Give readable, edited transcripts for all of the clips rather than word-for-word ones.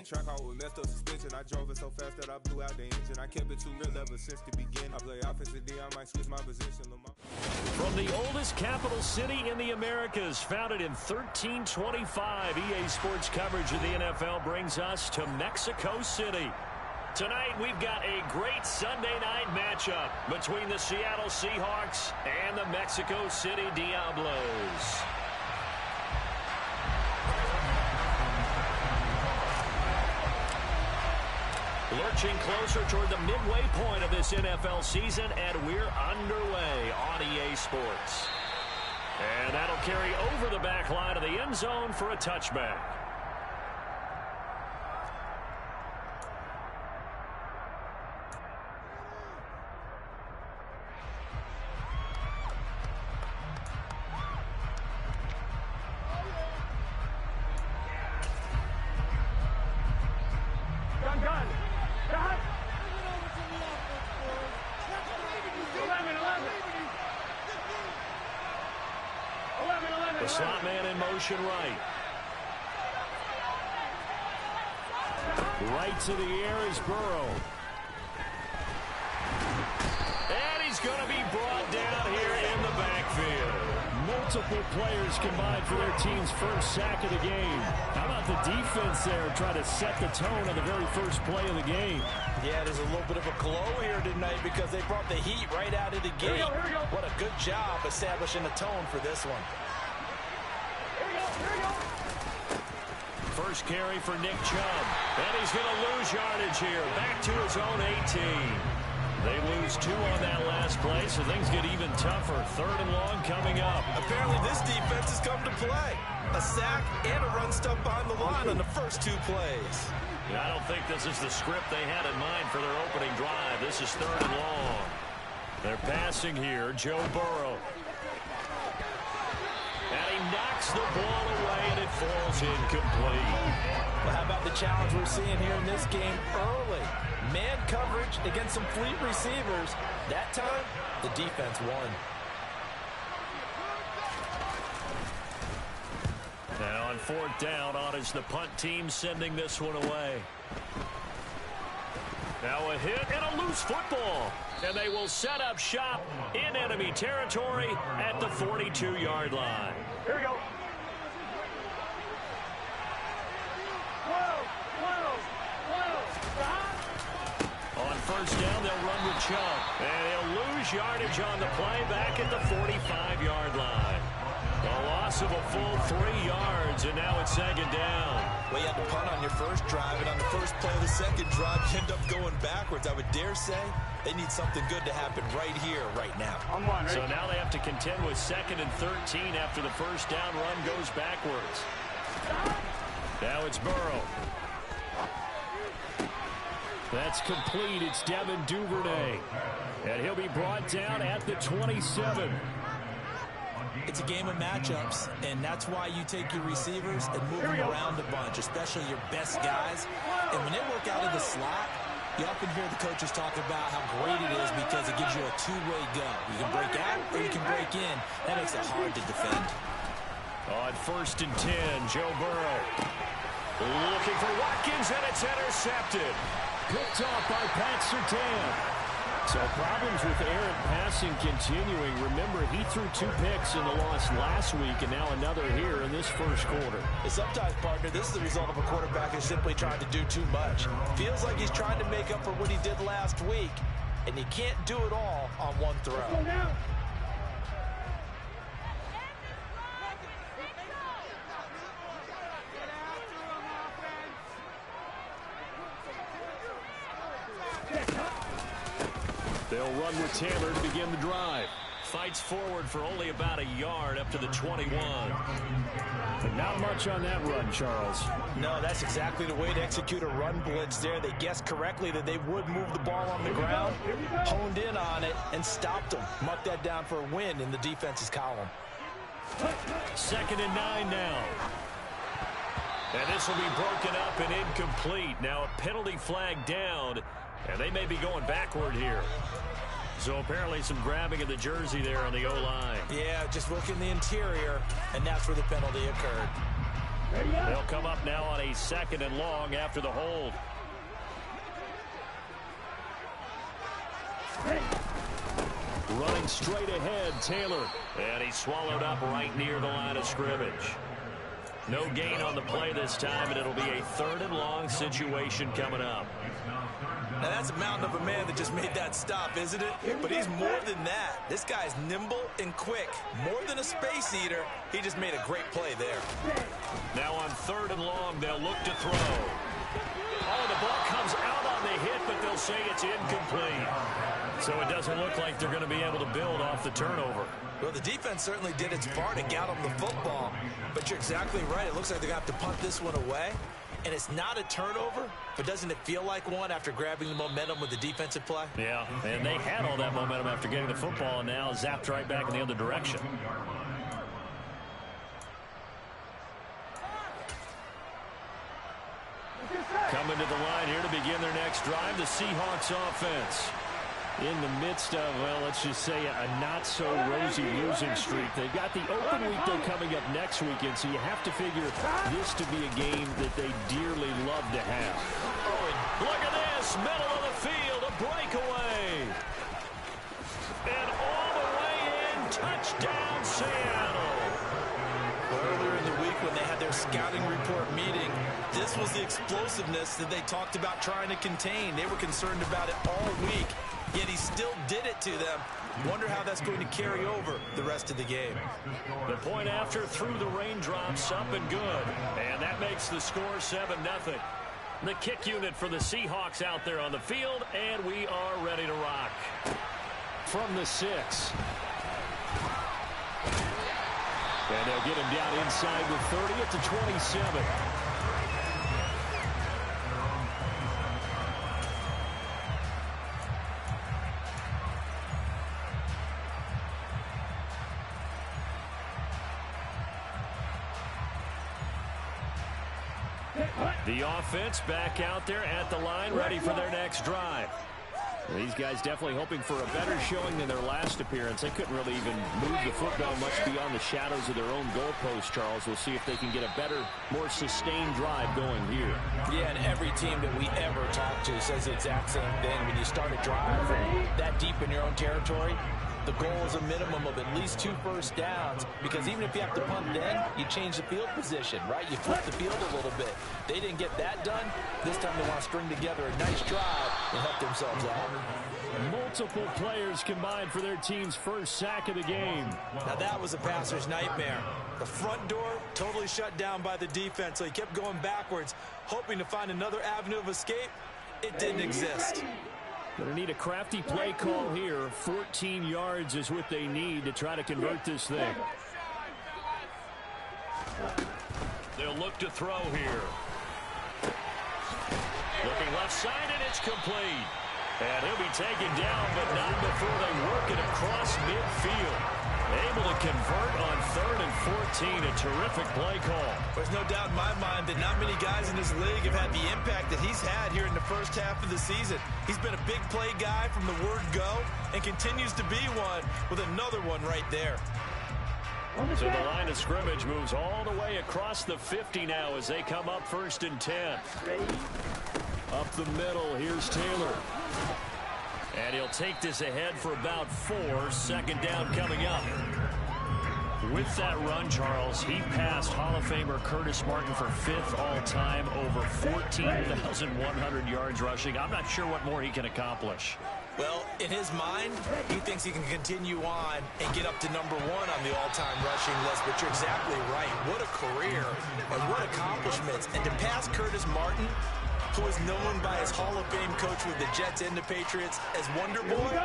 Track out with messed up suspension. I drove it so fast that I blew out the engine. I kept it too real ever since the beginning. I play offensive D, I might switch my position. From the oldest capital city in the Americas, founded in 1325, EA Sports coverage of the NFL brings us to Mexico City. Tonight, we've got a great Sunday night matchup between the Seattle Seahawks and the Mexico City Diablos. Lurching closer toward the midway point of this NFL season, and we're underway on EA Sports. And that'll carry over the back line of the end zone for a touchback. The slot man in motion right. Right to the air is Burrow. And he's going to be brought down here in the backfield. Multiple players combined for their team's first sack of the game. How about the defense there trying to set the tone on the very first play of the game? Yeah, there's a little bit of a glow here tonight because they brought the heat right out of the gate. Here we go. What a good job establishing the tone for this one. First carry for Nick Chubb. And he's going to lose yardage here. Back to his own 18. They lose 2 on that last play, so things get even tougher. 3rd and long coming up. Apparently this defense has come to play. A sack and a run stuff behind the line on the first 2 plays. Yeah, I don't think this is the script they had in mind for their opening drive. This is 3rd and long. They're passing here. Joe Burrow. And he knocks the ball away, and it falls incomplete. Well, how about the challenge we're seeing here in this game early? Man coverage against some fleet receivers. That time, the defense won. Now on 4th down, on is the punt team sending this one away. Now a hit and a loose football. And they will set up shop in enemy territory at the 42-yard line. Here we go. On 1st down, they'll run with Chubb. And he'll lose yardage on the play back at the 45-yard line. A loss of a full 3 yards, and now it's 2nd down. Well, you had to punt on your first drive, and on the first play of the second drive, you end up going backwards. I would dare say they need something good to happen right here, right now. So now they have to contend with 2nd and 13 after the first down run goes backwards. Now it's Burrow. That's complete. It's Devin Duvernay. And he'll be brought down at the 27. It's a game of matchups, and that's why you take your receivers and move them around a bunch, especially your best guys. And when they work out of the slot, you often hear the coaches talk about how great it is because it gives you a 2-way go. You can break out or you can break in. That makes it hard to defend. On 1st and 10, Joe Burrow. Looking for Watkins, and it's intercepted. Picked off by Pat Surtain. So problems with errant passing continuing. Remember, he threw 2 picks in the loss last week, and now another here in this first quarter. Sometimes, partner, this is the result of a quarterback who's simply trying to do too much. Feels like he's trying to make up for what he did last week, and he can't do it all on one throw. They'll run with Taylor to begin the drive. Fights forward for only about a yard up to the 21. But not much on that run, Charles. No, that's exactly the way to execute a run blitz there. They guessed correctly that they would move the ball on the ground, honed in on it, and stopped them. Mark that down for a win in the defense's column. 2nd and 9 now. And this will be broken up and incomplete. Now a penalty flag down, and they may be going backward here. So apparently some grabbing of the jersey there on the O-line. Yeah, just working the interior, and that's where the penalty occurred. They'll come up now on a 2nd and long after the hold. Running straight ahead, Taylor. And he's swallowed up right near the line of scrimmage. No gain on the play this time, and it'll be a 3rd and long situation coming up. Now that's a mountain of a man that just made that stop, isn't it? But he's more than that. This guy's nimble and quick. More than a space eater, he just made a great play there. Now on 3rd and long, they'll look to throw. Oh, the ball comes out on the hit, but they'll say it's incomplete. So it doesn't look like they're going to be able to build off the turnover. Well, the defense certainly did its part to get them the football. But you're exactly right. It looks like they're going to have to punt this one away. And it's not a turnover, but doesn't it feel like one after grabbing the momentum with the defensive play? Yeah, and they had all that momentum after getting the football, and now zapped right back in the other direction. Coming to the line here to begin their next drive, the Seahawks offense. In the midst of, well, let's just say a not-so-rosy losing streak. They've got the open week, though, coming up next weekend, so you have to figure this to be a game that they dearly love to have. Oh, and look at this, middle of the field, a breakaway. And all the way in, touchdown, Seattle. Earlier in the week when they had their scouting report meeting, this was the explosiveness that they talked about trying to contain. They were concerned about it all week. Yet he still did it to them. Wonder how that's going to carry over the rest of the game. The point after through the raindrops, up and good. And that makes the score 7-0. The kick unit for the Seahawks out there on the field, and we are ready to rock. From the 6. And they'll get him down inside the 30 at the 27. The offense back out there at the line, ready for their next drive. These guys definitely hoping for a better showing than their last appearance. They couldn't really even move the football much beyond the shadows of their own goalpost, Charles. We'll see if they can get a better, more sustained drive going here. Yeah, and every team that we ever talk to says the exact same thing. When you start a drive that deep in your own territory, the goal is a minimum of at least 2 first downs, because even if you have to punt then, you change the field position, right? You flip the field a little bit. They didn't get that done. This time they want to string together a nice drive and help themselves out. Multiple players combined for their team's first sack of the game. Now that was a passer's nightmare. The front door totally shut down by the defense, so he kept going backwards, hoping to find another avenue of escape. It didn't exist. Going to need a crafty play call here. 14 yards is what they need to try to convert this thing. They'll look to throw here. Looking left side, and it's complete. And he'll be taken down, but not before they work it across midfield. Able to convert on 3rd and 14. A terrific play call. There's no doubt in my mind that not many guys in this league have had the impact that he's had here in the first half of the season. He's been a big play guy from the word go and continues to be one with another one right there. So the line of scrimmage moves all the way across the 50 now as they come up 1st and 10. Up the middle, here's Taylor. And he'll take this ahead for about 4. 2nd down coming up. With that run, Charles, he passed Hall of Famer Curtis Martin for 5th all-time, over 14,100 yards rushing. I'm not sure what more he can accomplish. Well, in his mind, he thinks he can continue on and get up to number 1 on the all-time rushing list, but you're exactly right. What a career and what accomplishments. And to pass Curtis Martin, who is known by his Hall of Fame coach with the Jets and the Patriots as Wonder Boy,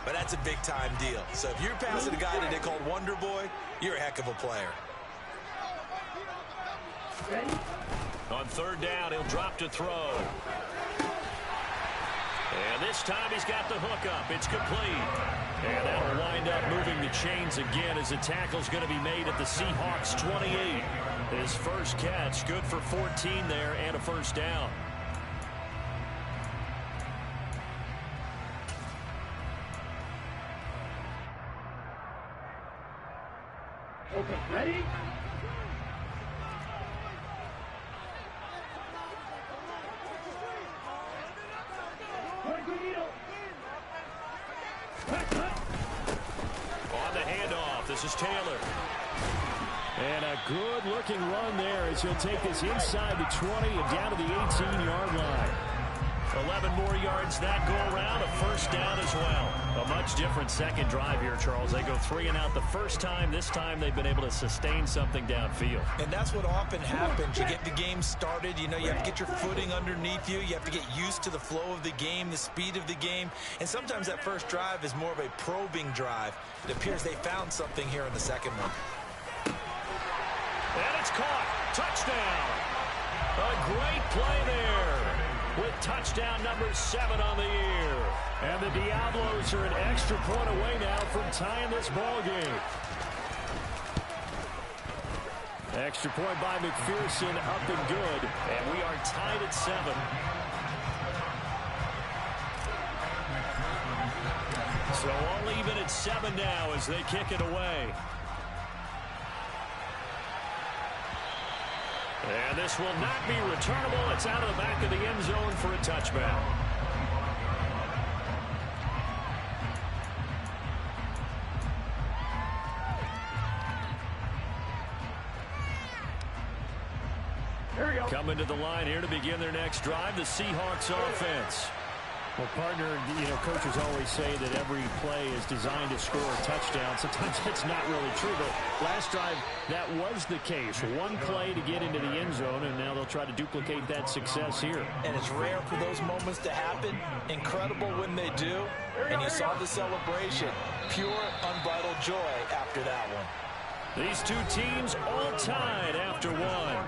but that's a big-time deal. So if you're passing a guy that they call Wonder Boy, you're a heck of a player. On 3rd down, he'll drop to throw. And this time he's got the hook up. It's complete. And that'll wind up moving the chains again as the tackle's going to be made at the Seahawks 28. His first catch, good for 14 there and a 1st down. Okay, ready? This is Taylor. And a good-looking run there as he'll take this inside the 20 and down to the 18-yard line. 11 more yards that go around, a first down as well. A much different second drive here, Charles. They go 3 and out the first time. This time they've been able to sustain something downfield. And that's what often happens. You get the game started. You know, you have to get your footing underneath you. You have to get used to the flow of the game, the speed of the game. And sometimes that first drive is more of a probing drive. It appears they found something here in the second one. And it's caught. Touchdown. A great play there with touchdown number 7 on the year. And the Diablos are an extra point away now from tying this ball game. Extra point by McPherson, up and good. And we are tied at 7. So all even at 7 now as they kick it away. And this will not be returnable. It's out of the back of the end zone for a touchback. Coming to the line here to begin their next drive, the Seahawks offense. Well, partner, you know, coaches always say that every play is designed to score a touchdown. Sometimes that's not really true, but last drive, that was the case. One play to get into the end zone, and now they'll try to duplicate that success here. And it's rare for those moments to happen. Incredible when they do. And you saw the celebration. Pure, unbridled joy after that one. These two teams all tied after one.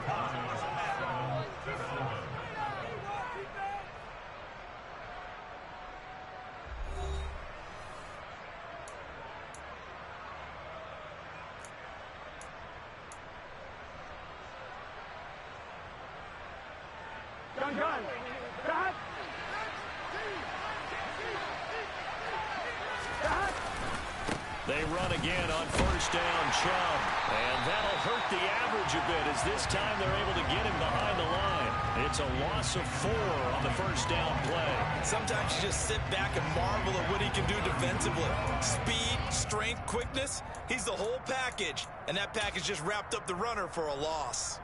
They run again on first down, Chubb. And that'll hurt the average a bit as this time they're able to get him behind the line. It's a loss of 4 on the first down play. Sometimes you just sit back and marvel at what he can do defensively. Speed, strength, quickness. He's the whole package. And that package just wrapped up the runner for a loss.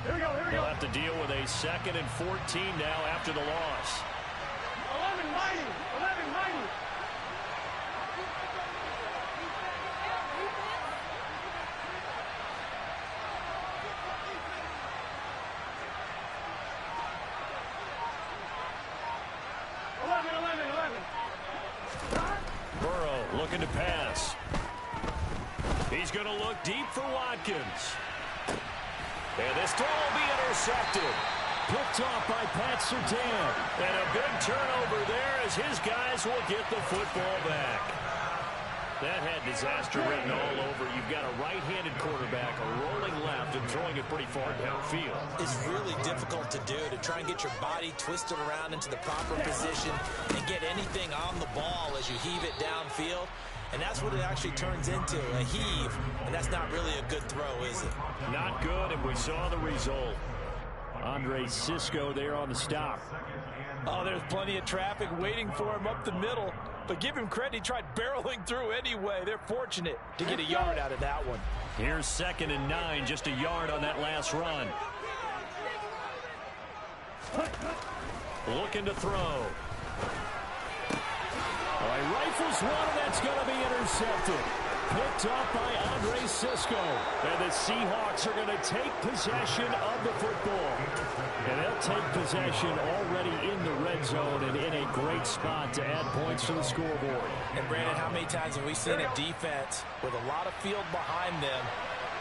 Here we go. They'll have to deal with a 2nd and 14 now after the loss. 11-90. Burrow looking to pass. He's going to look deep for Watkins. And this throw will be intercepted. Picked off by Pat Surtain. And a big turnover there as his guys will get the football back. That had disaster written all over. You've got a right-handed quarterback, a rolling left, and throwing it pretty far downfield. It's really difficult to do, to try and get your body twisted around into the proper position and get anything on the ball as you heave it downfield. And that's what it actually turns into, a heave. And that's not really a good throw, is it? Not good, and we saw the result. Andre Cisco there on the stop. Oh, there's plenty of traffic waiting for him up the middle. But give him credit, he tried barreling through anyway. They're fortunate to get a yard out of that one. Here's 2nd and 9, just a yard on that last run. Looking to throw. He rifles one, and that's going to be intercepted. Picked up by Andre Cisco. And the Seahawks are going to take possession of the football. And they'll take possession already in the red zone and in a great spot to add points to the scoreboard. And Brandon, how many times have we seen a defense with a lot of field behind them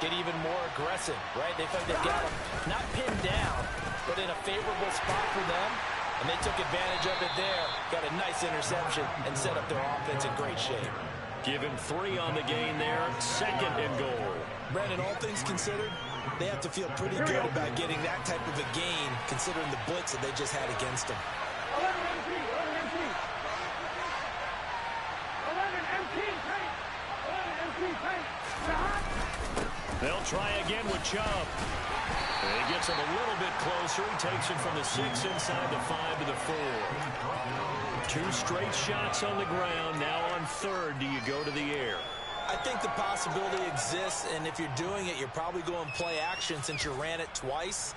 get even more aggressive, right? They think they've got them not pinned down, but in a favorable spot for them. And they took advantage of it there. Got a nice interception and set up their offense in great shape. Give him 3 on the gain there. 2nd and goal. Brandon, all things considered, they have to feel pretty good about getting that type of a gain considering the blitz that they just had against them. 11 MP paint. They'll try again with Chubb. He gets him a little bit closer. He takes it from the 6 inside the 5 to the 4. 2 straight shots on the ground. Now on 3rd, do you go to the air? I think the possibility exists, and if you're doing it, you're probably going play action since you ran it twice.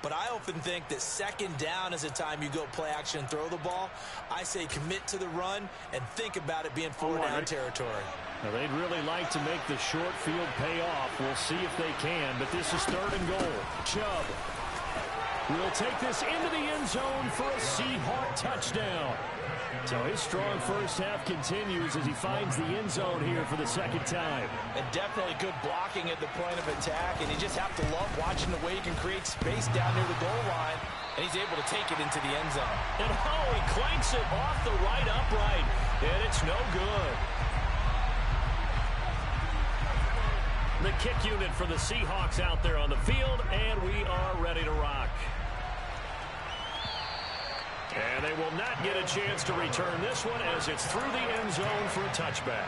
But I often think that second down is the time you go play action and throw the ball. I say commit to the run and think about it being four-down territory. Now, they'd really like to make the short field pay off. We'll see if they can, but this is 3rd and goal. Chubb will take this into the end zone for a Seahawk touchdown. So his strong first half continues as he finds the end zone here for the second time. And definitely good blocking at the point of attack, and you just have to love watching the way he can create space down near the goal line, and he's able to take it into the end zone. And he clanks it off the right upright, and it's no good. The kick unit for the Seahawks out there on the field, and we are ready to rock. And they will not get a chance to return this one as it's through the end zone for a touchback.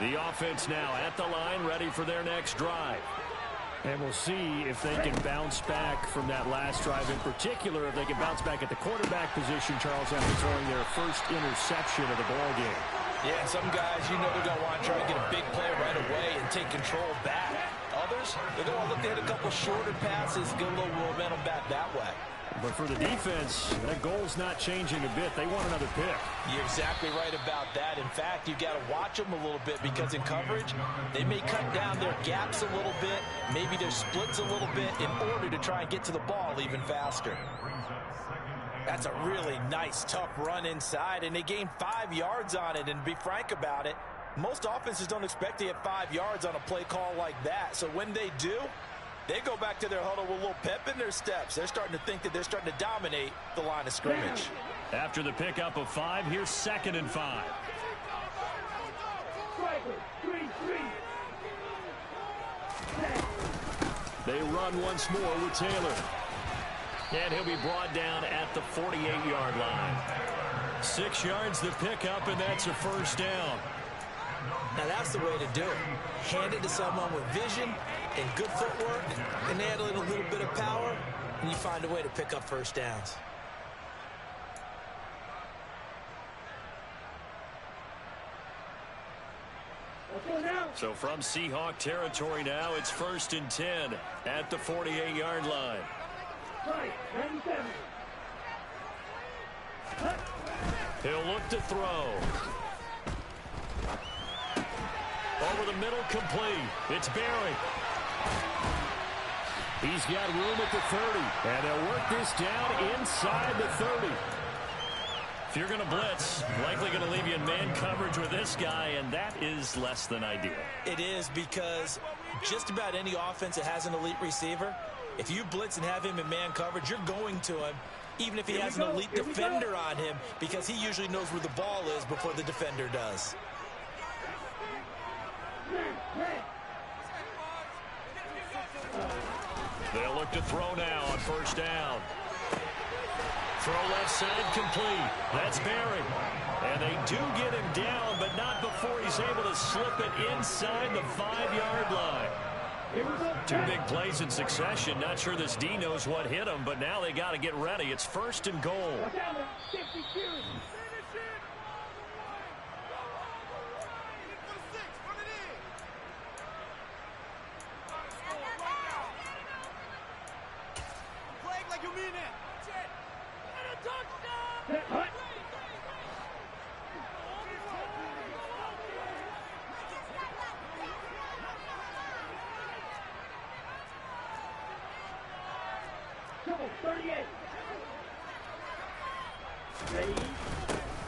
The offense now at the line, ready for their next drive. And we'll see if they can bounce back from that last drive, in particular, if they can bounce back at the quarterback position, Charles, after throwing their first interception of the ball game. Yeah, some guys, you know they're going to want to try and get a big play right away and take control back. Others, they're going to look at a couple shorter passes, get a little momentum back that way. But for the defense, that goal's not changing a bit. They want another pick. You're exactly right about that. In fact, you've got to watch them a little bit because in coverage, they may cut down their gaps a little bit, maybe their splits a little bit in order to try and get to the ball even faster. That's a really nice, tough run inside, and they gained 5 yards on it. And to be frank about it, most offenses don't expect to get 5 yards on a play call like that. So when they do, they go back to their huddle with a little pep in their steps. They're starting to think that they're starting to dominate the line of scrimmage. After the pickup of 5, here's 2nd and 5. They run once more with Taylor. And he'll be brought down at the 48-yard line. 6 yards the pickup, and that's a first down. Now that's the way to do it. Hand it to someone with vision and good footwork, and add a little bit of power, and you find a way to pick up first downs. So from Seahawk territory now, it's 1st and 10 at the 48-yard line. He'll look to throw. Over the middle, complete. It's Barry. He's got room at the 30. And they'll work this down inside the 30. If you're going to blitz, likely going to leave you in man coverage with this guy, and that is less than ideal. It is, because just about any offense that has an elite receiver, if you blitz and have him in man coverage, you're going to him, even if he has an elite defender on him, because he usually knows where the ball is before the defender does. They'll look to throw now on first down. Throw left side complete. That's Barry. And they do get him down, but not before he's able to slip it inside the 5-yard line. 2 big plays in succession. Not sure this D knows what hit him, but now they got to get ready. It's 1st and goal.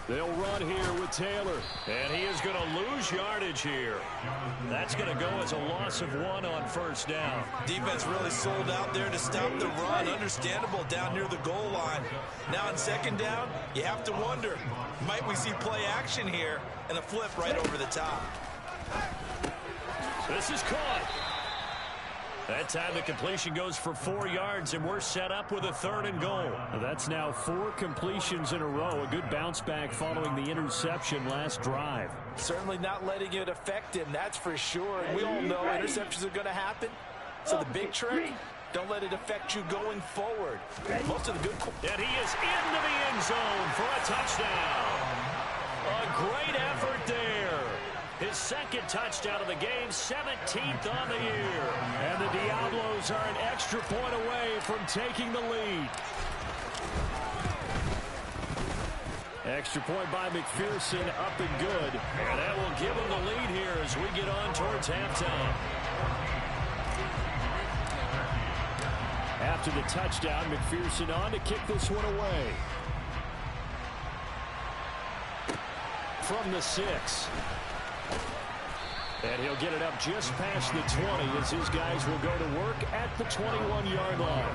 They'll run here with Taylor, and he is going to lose yardage here. That's going to go as a loss of 1 on first down. Defense really sold out there to stop the run. Understandable down near the goal line. Now on second down, you have to wonder, might we see play action here and a flip right over the top? This is caught. That time the completion goes for 4 yards, and we're set up with a 3rd and goal. That's now 4 completions in a row. A good bounce back following the interception last drive. Certainly not letting it affect him, that's for sure. And we all know interceptions are going to happen. So the big trick, don't let it affect you going forward. Most of the good... And he is into the end zone for a touchdown. A great effort there. His second touchdown of the game, 17th on the year. And the Diablos are an extra point away from taking the lead. Extra point by McPherson, up and good. And that will give him the lead here as we get on towards halftime. After the touchdown, McPherson on to kick this one away. From the 6. And he'll get it up just past the 20 as his guys will go to work at the 21-yard line.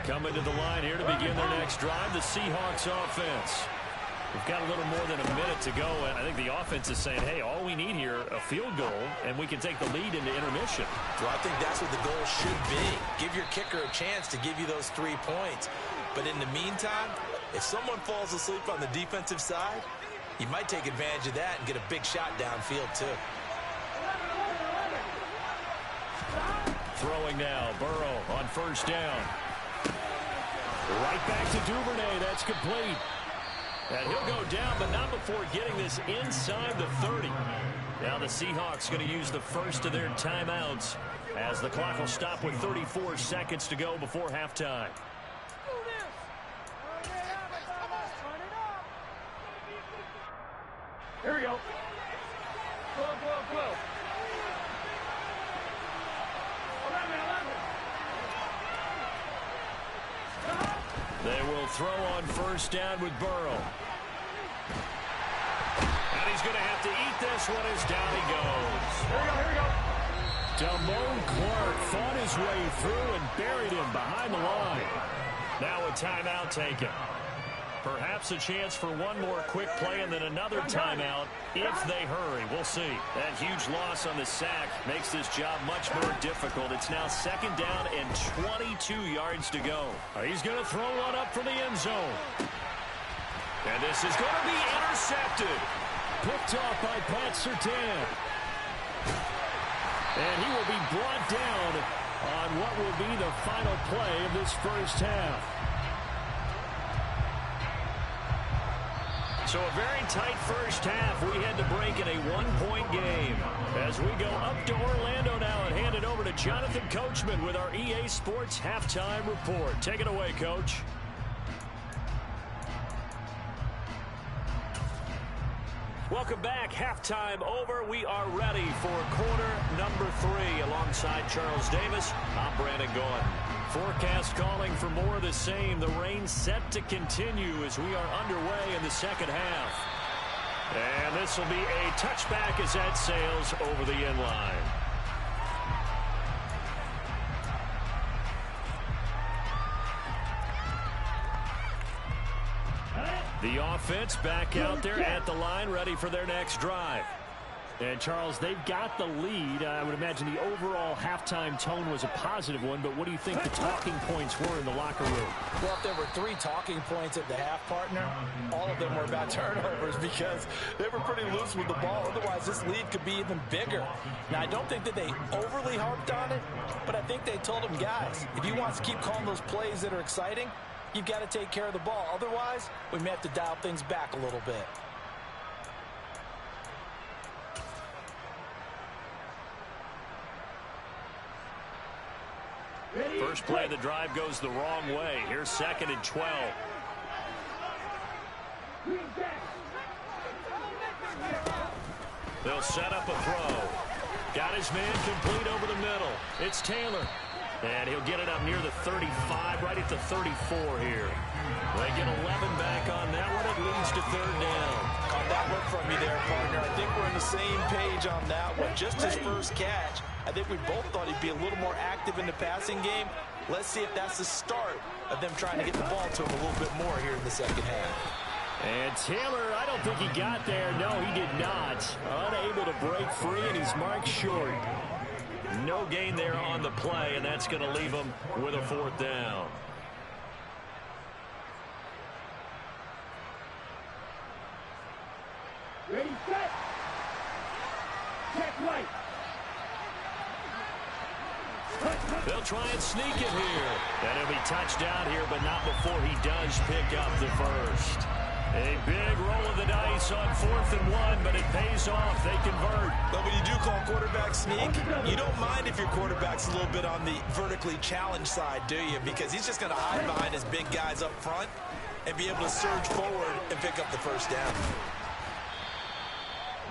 Coming to the line here to begin their next drive, the Seahawks offense. We've got a little more than a minute to go, and I think the offense is saying, hey, all we need here, a field goal, and we can take the lead into intermission. Well, I think that's what the goal should be. Give your kicker a chance to give you those 3 points. But in the meantime, if someone falls asleep on the defensive side, you might take advantage of that and get a big shot downfield, too. Throwing now, Burrow on first down. Right back to Duvernay. That's complete. And he'll go down, but not before getting this inside the 30. Now the Seahawks going to use the first of their timeouts as the clock will stop with 34 seconds to go before halftime. Here we go. Go. 11. They will throw on first down with Burrow. And he's going to have to eat this one as down he goes. Here we go. Damone Clark fought his way through and buried him behind the line. Now a timeout taken. Perhaps a chance for one more quick play and then another timeout if they hurry. We'll see. That huge loss on the sack makes this job much more difficult. It's now second down and 22 yards to go. He's going to throw one up for the end zone. And this is going to be intercepted. Picked off by Pat Surtain. And he will be brought down on what will be the final play of this first half. So a very tight first half. We had to break in a one-point game. As we go up to Orlando now and hand it over to Jonathan Coachman with our EA Sports Halftime Report. Take it away, Coach. Welcome back. Halftime over. We are ready for quarter number 3. Alongside Charles Davis, I'm Brandon Gaudin. Forecast calling for more of the same. The rain set to continue as we are underway in the second half. And this will be a touchback as that sails over the end line. The offense back out there at the line, ready for their next drive. And, Charles, they've got the lead. I would imagine the overall halftime tone was a positive one, but what do you think the talking points were in the locker room? Well, if there were 3 talking points at the half, partner, all of them were about turnovers because they were pretty loose with the ball. Otherwise, this lead could be even bigger. Now, I don't think that they overly harped on it, but I think they told them, guys, if you want to keep calling those plays that are exciting, you've got to take care of the ball. Otherwise, we may have to dial things back a little bit. First play of the drive goes the wrong way. Here's second and 12. They'll set up a throw. Got his man complete over the middle. It's Taylor. And he'll get it up near the 35, right at the 34 here. They get 11 back on that one. It leads to third down. Caught that one from you there, partner. I think we're on the same page on that one. Just his first catch. I think we both thought he'd be a little more active in the passing game. Let's see if that's the start of them trying to get the ball to him a little bit more here in the second half. And Taylor, I don't think he got there. No, he did not. Unable to break free, and he's marked short. No gain there on the play, and that's going to leave them with a 4th down. Ready, set. Check right. They'll try and sneak it here. And it'll be touchdown here, but not before he does pick up the first. A big roll of the dice on 4th and 1, but it pays off. They convert. But when you do call quarterback sneak, you don't mind if your quarterback's a little bit on the vertically challenged side, do you? Because he's just going to hide behind his big guys up front and be able to surge forward and pick up the first down.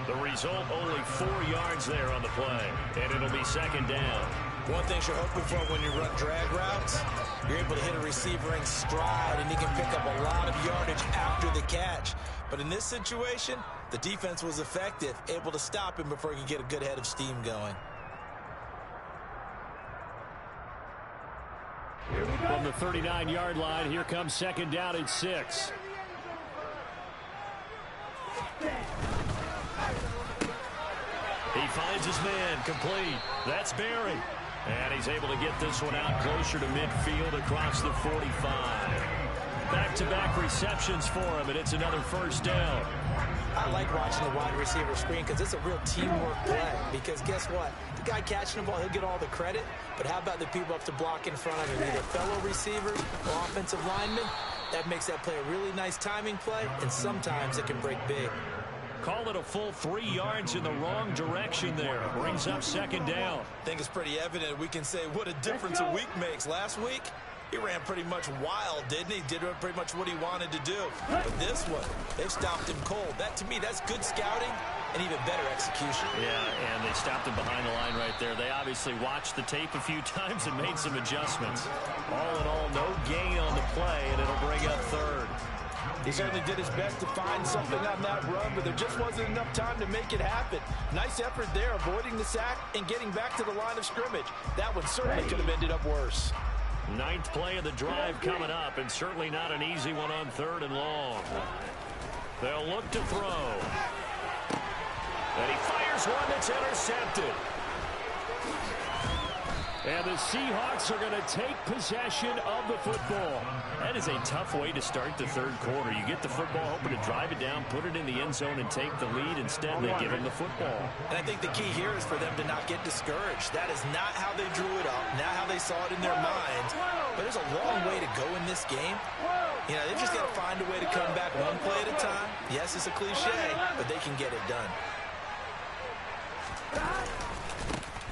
The result, only 4 yards there on the play, and it'll be 2nd down. One thing you're hoping for when you run drag routes, you're able to hit a receiver in stride, and he can pick up a lot of yardage after the catch. But in this situation, the defense was effective, able to stop him before he could get a good head of steam going. From the 39-yard line, here comes 2nd down and 6. He finds his man, complete. That's Barry. And he's able to get this one out closer to midfield across the 45. Back-to-back receptions for him, and it's another 1st down. I like watching the wide receiver screen because it's a real teamwork play. Because guess what? The guy catching the ball, he'll get all the credit. But how about the people up to block in front of him? Either fellow receivers or offensive linemen. That makes that play a really nice timing play, and sometimes it can break big. Call it a full 3 yards in the wrong direction there. Brings up 2nd down. I think it's pretty evident we can say what a difference a week makes. Last week, he ran pretty much wild, didn't he? Did pretty much what he wanted to do. But this one, they've stopped him cold. That, to me, that's good scouting and even better execution. Yeah, and they stopped him behind the line right there. They obviously watched the tape a few times and made some adjustments. All in all, no gain on the play, and it'll bring up 3rd. He certainly did his best to find something on that run, but there just wasn't enough time to make it happen. Nice effort there, avoiding the sack and getting back to the line of scrimmage. That one certainly could have ended up worse. 9th play of the drive coming up, and certainly not an easy one on 3rd and long. They'll look to throw. And he fires one that's intercepted. And the Seahawks are going to take possession of the football. That is a tough way to start the 3rd quarter. You get the football, hoping to drive it down, put it in the end zone, and take the lead. Instead, they give him the football. And I think the key here is for them to not get discouraged. That is not how they drew it up, not how they saw it in their minds. But there's a long way to go in this game. You know, they've just got to find a way to come back one play at a time. Yes, it's a cliche, but they can get it done.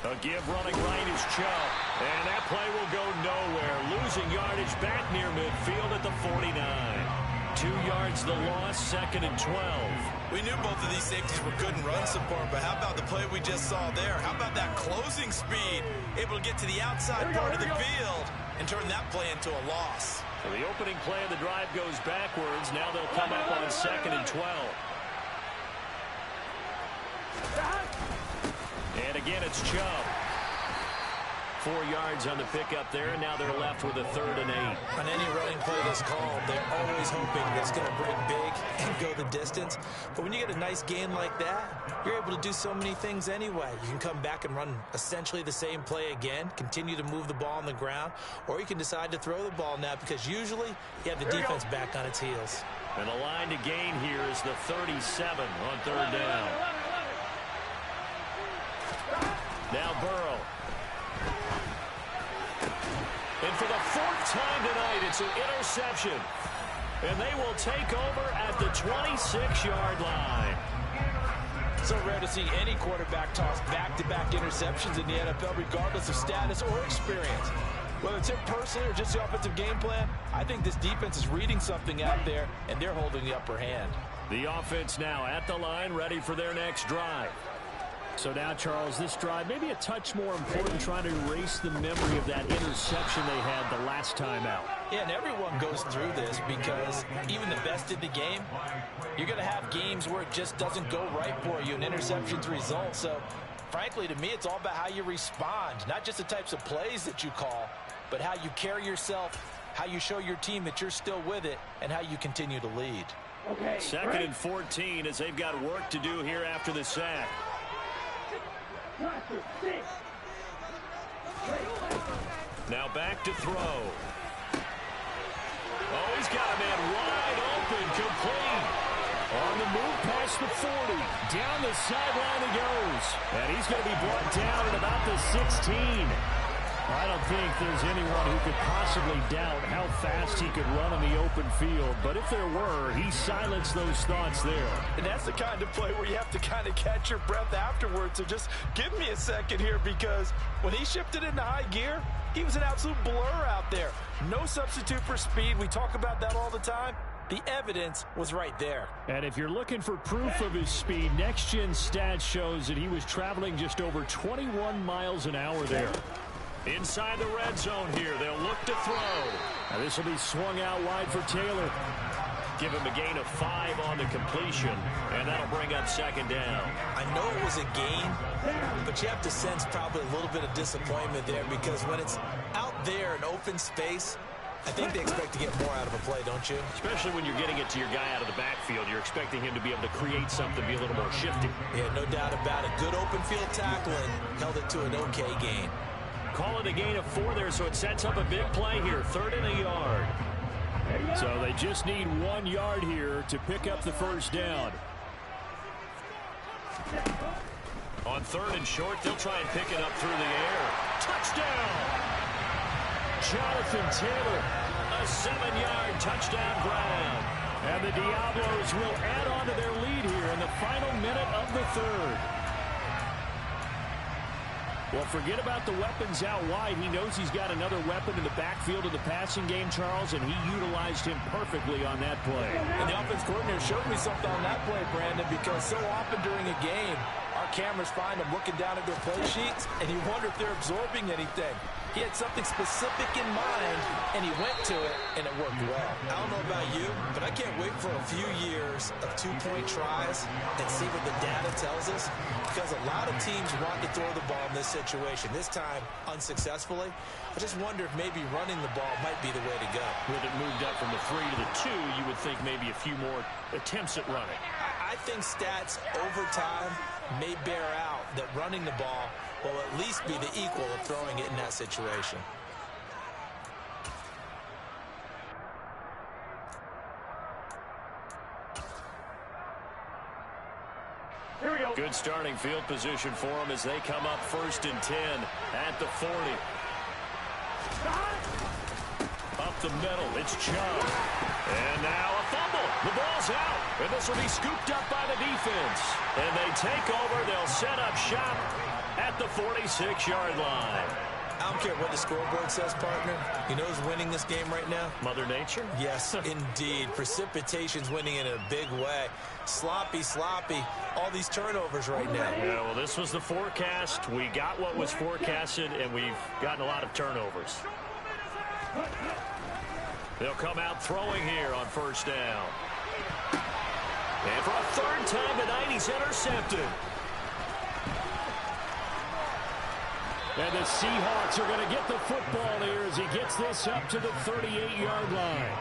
A give running right is Chubb. And that play will go nowhere. Losing yardage back near midfield at the 49. 2 yards the loss, 2nd and 12. We knew both of these safeties were good in run support, but how about the play we just saw there? How about that closing speed? Able to get to the outside part of the field and turn that play into a loss. So the opening play of the drive goes backwards. Now they'll come up on 2nd and 12. And again, it's Chubb. 4 yards on the pickup there, and now they're left with a 3rd and 8. On any running play that's called, they're always hoping that it's going to break big and go the distance. But when you get a nice gain like that, you're able to do so many things anyway. You can come back and run essentially the same play again, continue to move the ball on the ground, or you can decide to throw the ball now because usually you have the defense back on its heels. And the line to gain here is the 37 on 3rd down. Now Burrow. And for the 4th time tonight, it's an interception. And they will take over at the 26-yard line. So rare to see any quarterback toss back-to-back interceptions in the NFL, regardless of status or experience. Whether it's him personally or just the offensive game plan, I think this defense is reading something out there, and they're holding the upper hand. The offense now at the line, ready for their next drive. So now, Charles, this drive maybe a touch more important, trying to erase the memory of that interception they had the last time out. Yeah, and everyone goes through this because even the best in the game, you're going to have games where it just doesn't go right for you, and interceptions result. So, frankly, to me, it's all about how you respond, not just the types of plays that you call, but how you carry yourself, how you show your team that you're still with it, and how you continue to lead. Okay, 2nd and 14 as they've got work to do here after the sack. Now back to throw. Oh, he's got a man wide open, complete. On the move past the 40. Down the sideline he goes. And he's going to be brought down at about the 16. I don't think there's anyone who could possibly doubt how fast he could run in the open field. But if there were, he silenced those thoughts there. And that's the kind of play where you have to kind of catch your breath afterwards. So just give me a second here, because when he shifted into high gear, he was an absolute blur out there. No substitute for speed. We talk about that all the time. The evidence was right there. And if you're looking for proof of his speed, Next Gen Stats shows that he was traveling just over 21 miles an hour there. Inside the red zone here, they'll look to throw. Now this will be swung out wide for Taylor. Give him a gain of 5 on the completion, and that'll bring up second down. I know it was a gain, but you have to sense probably a little bit of disappointment there, because when it's out there in open space, I think they expect to get more out of a play, don't you? Especially when you're getting it to your guy out of the backfield. You're expecting him to be able to create something, be a little more shifty. Yeah, no doubt about it. Good open field tackling, held it to an okay gain. Call it a gain of 4 there, so it sets up a big play here. 3rd and a yard. So they just need 1 yard here to pick up the first down. On 3rd and short, they'll try and pick it up through the air. Touchdown! Jonathan Taylor, a 7-yard touchdown grab. And the Diablos will add on to their lead here in the final minute of the 3rd. Well, forget about the weapons out wide. He knows he's got another weapon in the backfield of the passing game, Charles, and he utilized him perfectly on that play. And the offense coordinator showed me something on that play, Brandon, because so often during a game, our cameras find them looking down at their play sheets, and you wonder if they're absorbing anything. He had something specific in mind, and he went to it, and it worked well. I don't know about you, but I can't wait for a few years of 2-point tries and see what the data tells us, because a lot of teams want to throw the ball in this situation, this time unsuccessfully. I just wonder if maybe running the ball might be the way to go. With it moved up from the 3 to the 2, you would think maybe a few more attempts at running. I think stats over time may bear out that running the ball will at least be the equal of throwing it in that situation. Good starting field position for them as they come up 1st and 10 at the 40. Up the middle, it's Chubb. And now a fumble. The ball's out. And this will be scooped up by the defense. And they take over. They'll set up shop at the 46-yard line. I don't care what the scoreboard says, partner. You know who's winning this game right now? Mother Nature? Yes, indeed. Precipitation's winning in a big way. Sloppy, all these turnovers right now. Yeah, well, this was the forecast. We got what was forecasted, and we've gotten a lot of turnovers. They'll come out throwing here on 1st down. And for a 3rd time tonight, he's intercepted. And the Seahawks are going to get the football here as he gets this up to the 38-yard line.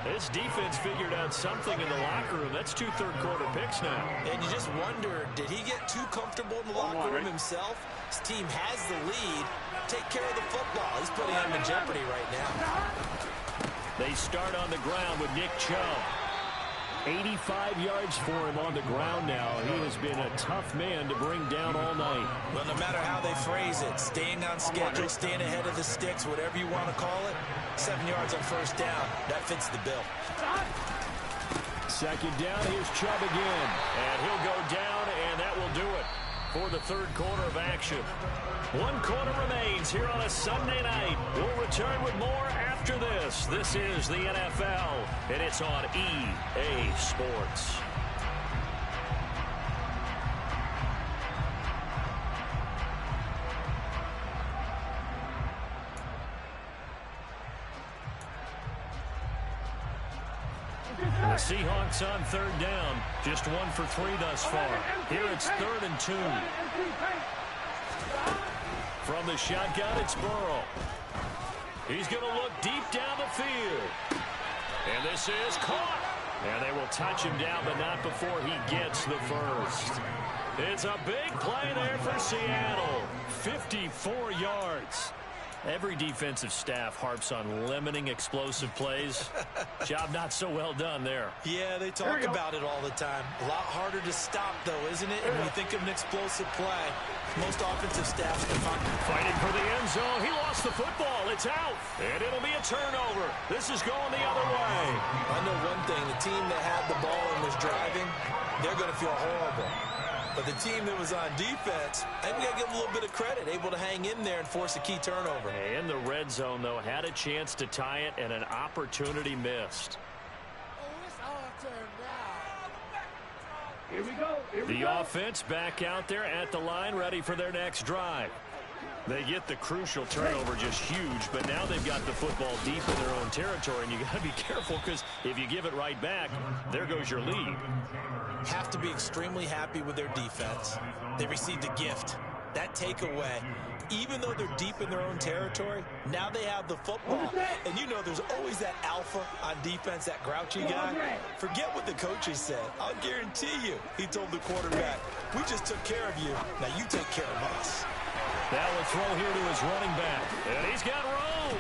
This defense figured out something in the locker room. That's 2 third-quarter picks now. And you just wonder, did he get too comfortable in the locker room himself? His team has the lead. Take care of the football. He's putting them in jeopardy right now. They start on the ground with Nick Chubb. 85 yards for him on the ground now. He has been a tough man to bring down all night. Well, no matter how they phrase it, staying on schedule, staying ahead of the sticks, whatever you want to call it, 7 yards on 1st down, that fits the bill. 2nd down, here's Chubb again. And he'll go down, and that will do it for the 3rd quarter of action. 1 quarter remains here on a Sunday night. We'll return with more after this. This is the NFL, and it's on EA Sports. The Seahawks on 3rd down. Just 1 for 3 thus far. Here it's 3rd and 2. From the shotgun, it's Burrow. He's going to look deep down the field. And this is caught. And they will touch him down, but not before he gets the first. It's a big play there for Seattle. 54 yards. Every defensive staff harps on limiting explosive plays. Job not so well done there. Yeah, they talk about it all the time. A lot harder to stop, though, isn't it? And when you think of an explosive play, most offensive staffs can find. Fighting for the end zone. He lost the football. It's out. And it'll be a turnover. This is going the other way. I know one thing. The team that had the ball and was driving, they're going to feel horrible. But the team that was on defense, I think we got to give them a little bit of credit, able to hang in there and force a key turnover. In the red zone, though, had a chance to tie it and an opportunity missed. Here we go. The offense back out there at the line, ready for their next drive. They get the crucial turnover, just huge, but now they've got the football deep in their own territory, and you got to be careful because if you give it right back, there goes your lead. Have to be extremely happy with their defense. They received a gift. That takeaway, even though they're deep in their own territory, now they have the football. And you know there's always that alpha on defense, that grouchy guy. Forget what the coaches said. I'll guarantee you, he told the quarterback, we just took care of you. Now you take care of us. That will throw here to his running back. And he's got room.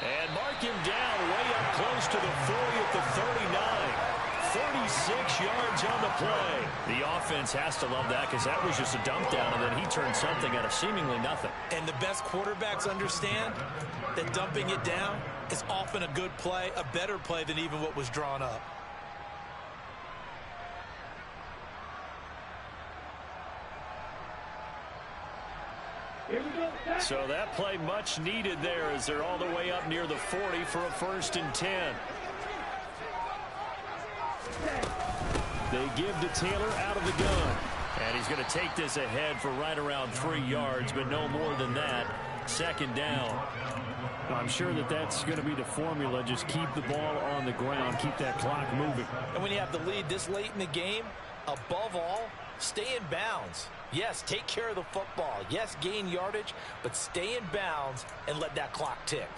And mark him down way up close to the 40 at the 39. 36 yards on the play. The offense has to love that because that was just a dump down, and then he turned something out of seemingly nothing. And the best quarterbacks understand that dumping it down is often a good play, a better play than even what was drawn up. So that play much needed there as they're all the way up near the 40 for a 1st and 10. They give to Taylor out of the gun. And he's going to take this ahead for right around 3 yards, but no more than that. 2nd down. I'm sure that that's going to be the formula. Just keep the ball on the ground. Keep that clock moving. And when you have the lead this late in the game, above all, stay in bounds. Yes, take care of the football. Yes, gain yardage, but stay in bounds and let that clock tick.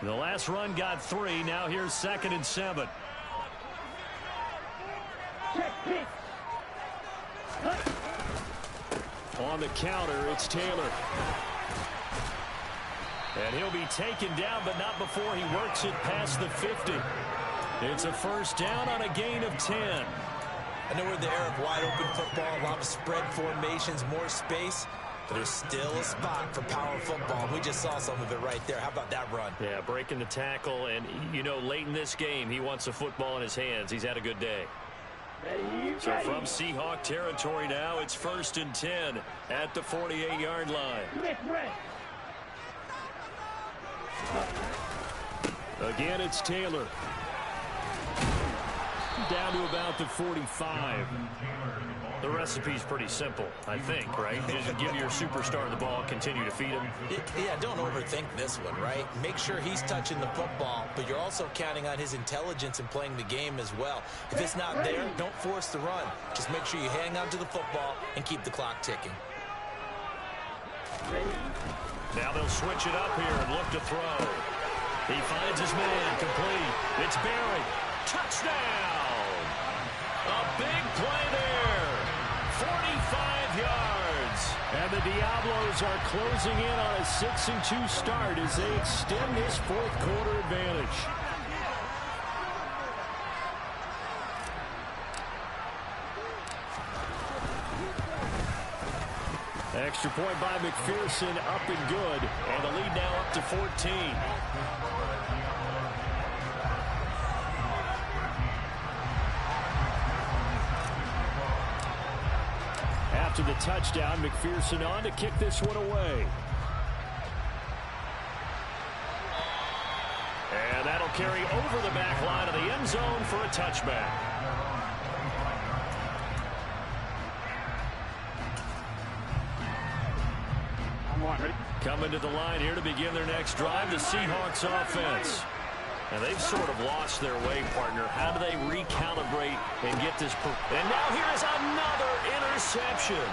The last run got 3. Now here's 2nd and 7. On the counter, it's Taylor. And he'll be taken down, but not before he works it past the 50. It's a 1st down on a gain of 10. I know we're in the era of wide open football, a lot of spread formations, more space. But there's still a spot for power football. We just saw some of it right there. How about that run? Yeah, breaking the tackle. And, you know, late in this game, he wants the football in his hands. He's had a good day. So from Seahawk territory now, it's 1st and 10 at the 48-yard line. Again, it's Taylor. Down to about the 45. The recipe's pretty simple, I think, right? Just give your superstar the ball, continue to feed him. Yeah, don't overthink this one, right? Make sure he's touching the football, but you're also counting on his intelligence in playing the game as well. If it's not there, don't force the run. Just make sure you hang on to the football and keep the clock ticking. Now they'll switch it up here and look to throw. He finds his man, complete. It's Barry. Touchdown! A big play there. 45 yards. And the Diablos are closing in on a 6-2 start as they extend this 4th quarter advantage. Extra point by McPherson, up and good. And the lead now up to 14. After the touchdown, McPherson on to kick this one away. And that'll carry over the back line of the end zone for a touchback. Coming to the line here to begin their next drive, the Seahawks offense. And they've sort of lost their way, partner. How do they recalibrate and get this? And now here's another interception.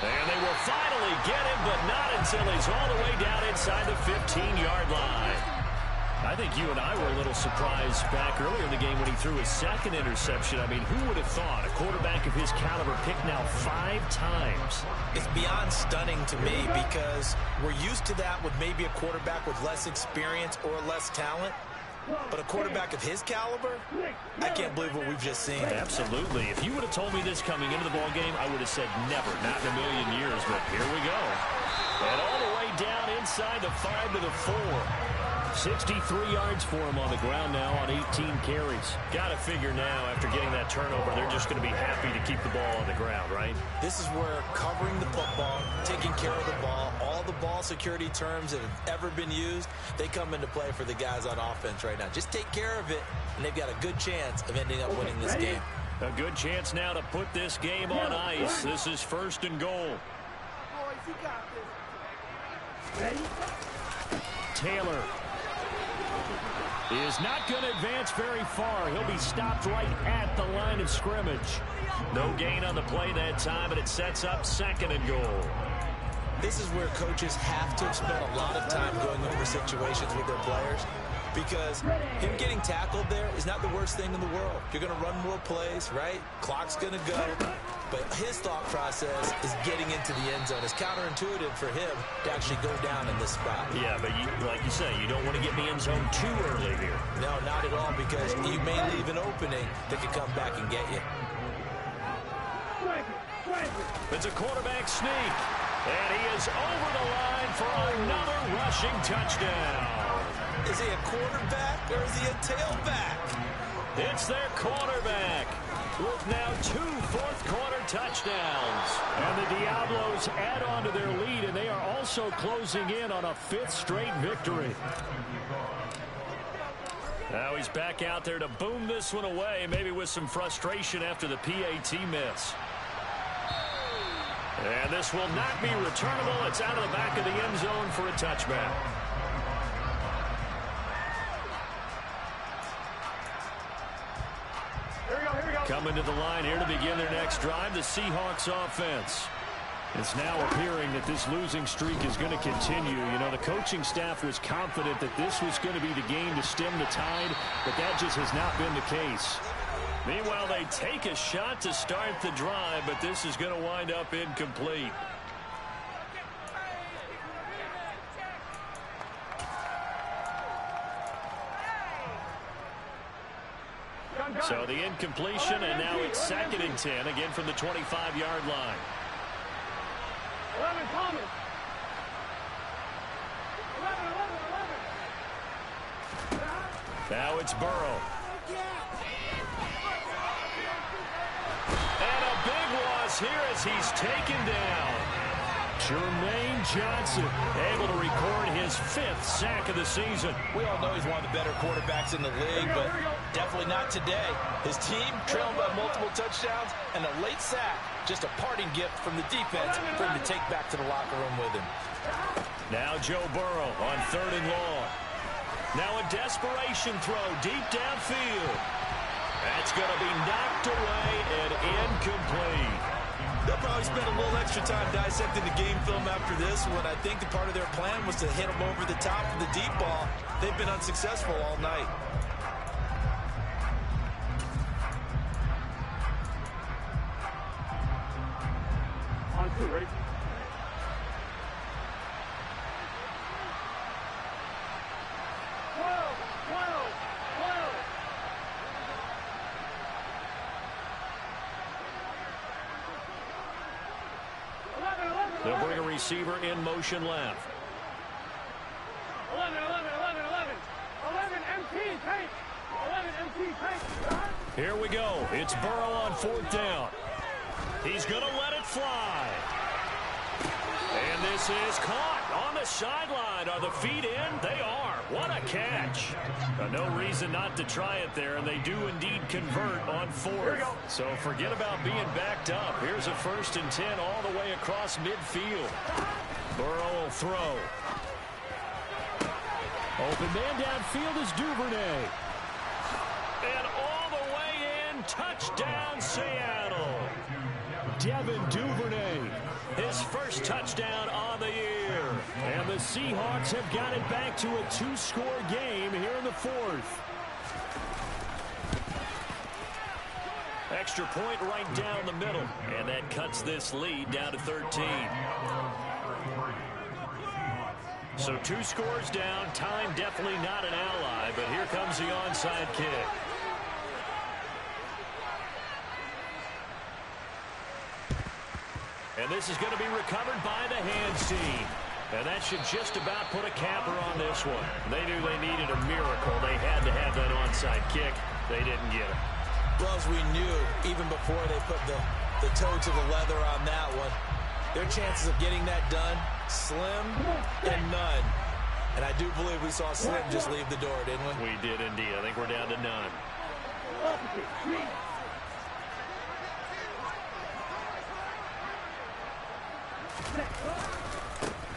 And they will finally get him, but not until he's all the way down inside the 15-yard line. I think you and I were a little surprised back earlier in the game when he threw his second interception. I mean, who would have thought a quarterback of his caliber picked now 5 times? It's beyond stunning to me because we're used to that with maybe a quarterback with less experience or less talent. But a quarterback of his caliber, I can't believe what we've just seen. Absolutely. If you would have told me this coming into the ball game, I would have said never, not in a million years. But here we go. And all the way down inside the 5 to the 4. 63 yards for him on the ground now on 18 carries. Got to figure now, after getting that turnover, they're just going to be happy to keep the ball on the ground, right? This is where covering the football, taking care of the ball, all the ball security terms that have ever been used, they come into play for the guys on offense right now. Just take care of it, and they've got a good chance of ending up winning this game. A good chance now to put this game on ice. This is 1st and goal. Boys, you got this. Ready? Taylor is not going to advance very far. He'll be stopped right at the line of scrimmage. No gain on the play that time, but it sets up 2nd and goal. This is where coaches have to spend a lot of time going over situations with their players, because him getting tackled there is not the worst thing in the world. You're going to run more plays, right? Clock's going to go. But his thought process is getting into the end zone. It's counterintuitive for him to actually go down in this spot. Yeah, but like you say, you don't want to get in the end zone too early here. No, not at all, because you may leave an opening that could come back and get you. It's a quarterback sneak, and he is over the line for another rushing touchdown. Is he a quarterback or is he a tailback? It's their quarterback with now 2 fourth-quarter touchdowns. And the Diablos add on to their lead, and they are also closing in on a 5th straight victory. Now he's back out there to boom this one away, maybe with some frustration after the PAT miss. And this will not be returnable. It's out of the back of the end zone for a touchback. Coming to the line here to begin their next drive, the Seahawks offense. It's now appearing that this losing streak is going to continue. You know, the coaching staff was confident that this was going to be the game to stem the tide, but that just has not been the case. Meanwhile, they take a shot to start the drive, but this is going to wind up incomplete. So the incompletion, and now it's 2nd and 10, again from the 25-yard line. 11, Thomas. 11. Now it's Burrow. And a big loss here as he's taken down. Jermaine Johnson able to record his 5th sack of the season. We all know he's one of the better quarterbacks in the league, but definitely not today. His team trailing by multiple touchdowns, and a late sack, just a parting gift from the defense for him to take back to the locker room with him. Now Joe Burrow on 3rd and long. Now a desperation throw deep downfield. That's going to be knocked away and incomplete. They'll probably spend a little extra time dissecting the game film after this one. I think the part of their plan was to hit them over the top of the deep ball. They've been unsuccessful all night. On 2, ready? They'll bring a receiver in motion left. 11, MT, take. 11, MT, take. Here we go. It's Burrow on 4th down. He's going to let it fly. And this is caught on the sideline. Are the feet in? They are. What a catch. No reason not to try it there, and they do indeed convert on 4th. So forget about being backed up. Here's a 1st and 10 all the way across midfield. Burrow will throw. Open man downfield is Duvernay. And all the way in, touchdown Seattle. Devin Duvernay. His first touchdown on the year. And the Seahawks have got it back to a 2-score game here in the fourth. Extra point right down the middle. And that cuts this lead down to 13. So 2 scores down. Time definitely not an ally. But here comes the onside kick. And this is going to be recovered by the hands team. And that should just about put a capper on this one. They knew they needed a miracle. They had to have that onside kick. They didn't get it. Well, as we knew, even before they put the toe to the leather on that one, their chances of getting that done, slim and none. And I do believe we saw Slim just leave the door, didn't we? We did indeed. I think we're down to none.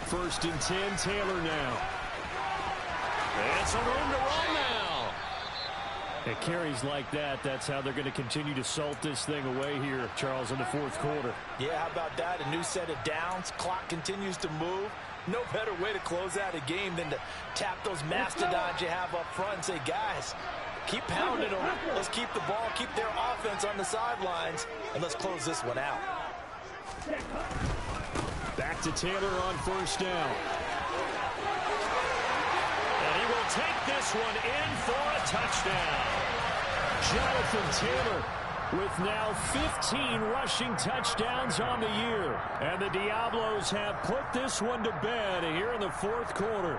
First and 10, Taylor now. And some room to run now. It carries like that. That's how they're going to continue to salt this thing away here, Charles, in the fourth quarter. Yeah, how about that? A new set of downs. Clock continues to move. No better way to close out a game than to tap those mastodons you have up front and say, guys, keep pounding them. Let's keep the ball, keep their offense on the sidelines, and let's close this one out. Back to Taylor on first down. And he will take this one in for a touchdown. Jonathan Taylor with now 15 rushing touchdowns on the year. And the Diablos have put this one to bed here in the fourth quarter.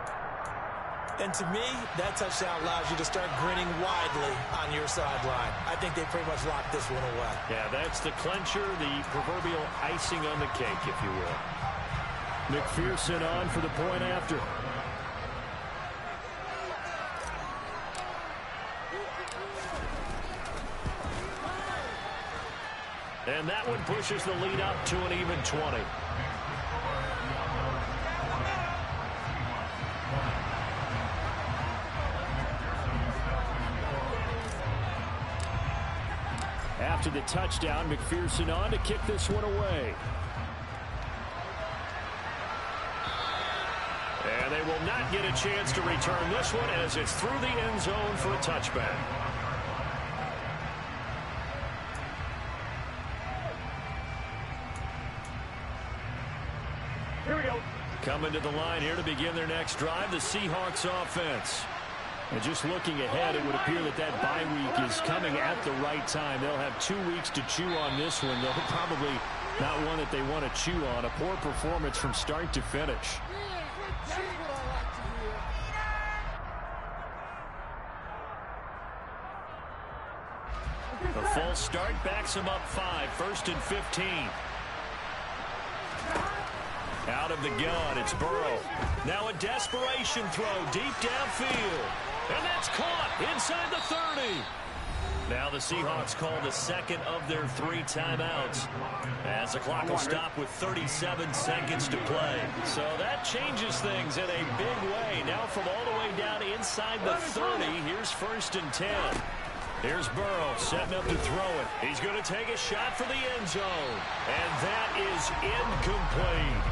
And to me, that touchdown allows you to start grinning widely on your sideline. I think they pretty much locked this one away. Yeah, that's the clincher, the proverbial icing on the cake, if you will. McPherson on for the point after. And that one pushes the lead up to an even 20. After the touchdown, McPherson on to kick this one away. And they will not get a chance to return this one as it's through the end zone for a touchback. Here we go. Coming to the line here to begin their next drive, the Seahawks offense. And just looking ahead, it would appear that that bye week is coming at the right time. They'll have 2 weeks to chew on this one, though probably not one that they want to chew on. A poor performance from start to finish. A false start backs him up 5, first and 15. Out of the gun, it's Burrow. Now a desperation throw deep downfield. And that's caught inside the 30. Now the Seahawks call the second of their 3 timeouts, as the clock will stop with 37 seconds to play. So that changes things in a big way. Now from all the way down inside the 30, here's first and 10. Here's Burrow setting up to throw it. He's going to take a shot for the end zone. And that is incomplete.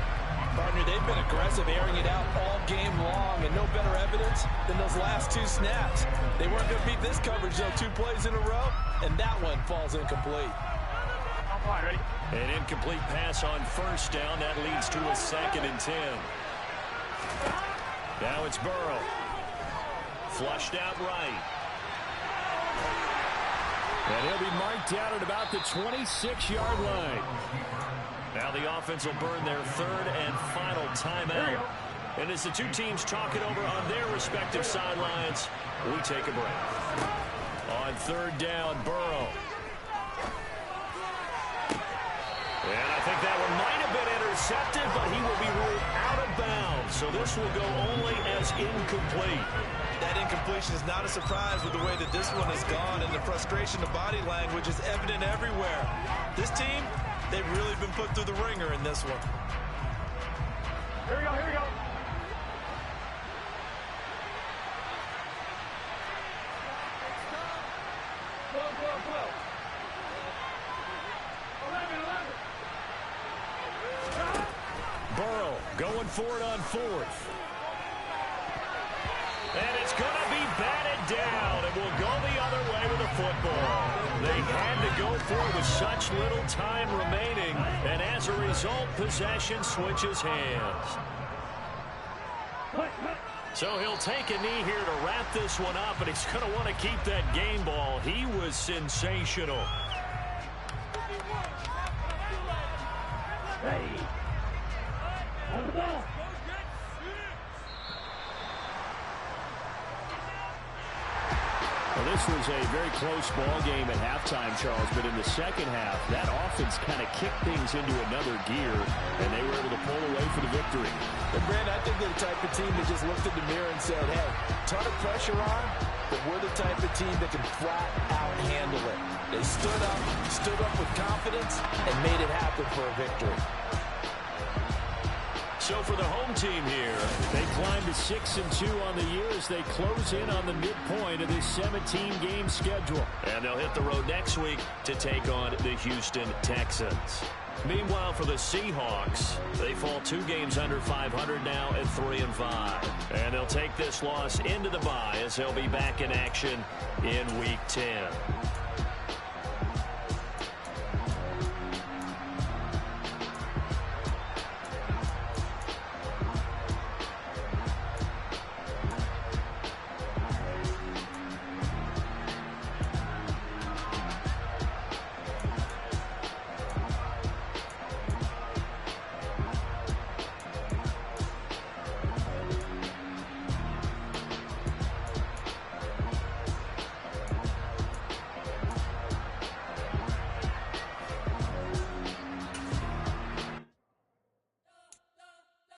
Partner, they've been aggressive, airing it out all game long, and no better evidence than those last 2 snaps. They weren't going to beat this coverage, though, 2 plays in a row, and that one falls incomplete. Ready? An incomplete pass on first down. That leads to a second and 10. Now it's Burrow. Flushed out right. And he'll be marked down at about the 26-yard line. Now the offense will burn their 3rd and final timeout. And as the 2 teams talk it over on their respective sidelines, we take a break. On 3rd down, Burrow. And I think that one might have been intercepted, but he will be ruled out of bounds. So this will go only as incomplete. That incompletion is not a surprise with the way that this one has gone, and the frustration of body language is evident everywhere. This team, they've really been put through the ringer in this one. Here we go, here we go. Flow. 11. for it on fourth. And it's going to be batted down, and will go the other way with the football. They had to go for it with such little time remaining, and as a result, possession switches hands. So he'll take a knee here to wrap this one up, and he's going to want to keep that game ball. He was sensational. Ready. On the ball. Well, this was a very close ball game at halftime, Charles, but in the second half, that offense kind of kicked things into another gear, and they were able to pull away for the victory. And Brandon, I think they're the type of team that just looked in the mirror and said, hey, ton of pressure on, but we're the type of team that can flat out handle it. They stood up with confidence, and made it happen for a victory. So for the home team here, they climb to 6-2 on the year as they close in on the midpoint of this 17-game schedule. and they'll hit the road next week to take on the Houston Texans. Meanwhile, for the Seahawks, they fall 2 games under 500 now at 3-5. And they'll take this loss into the bye as they'll be back in action in Week 10.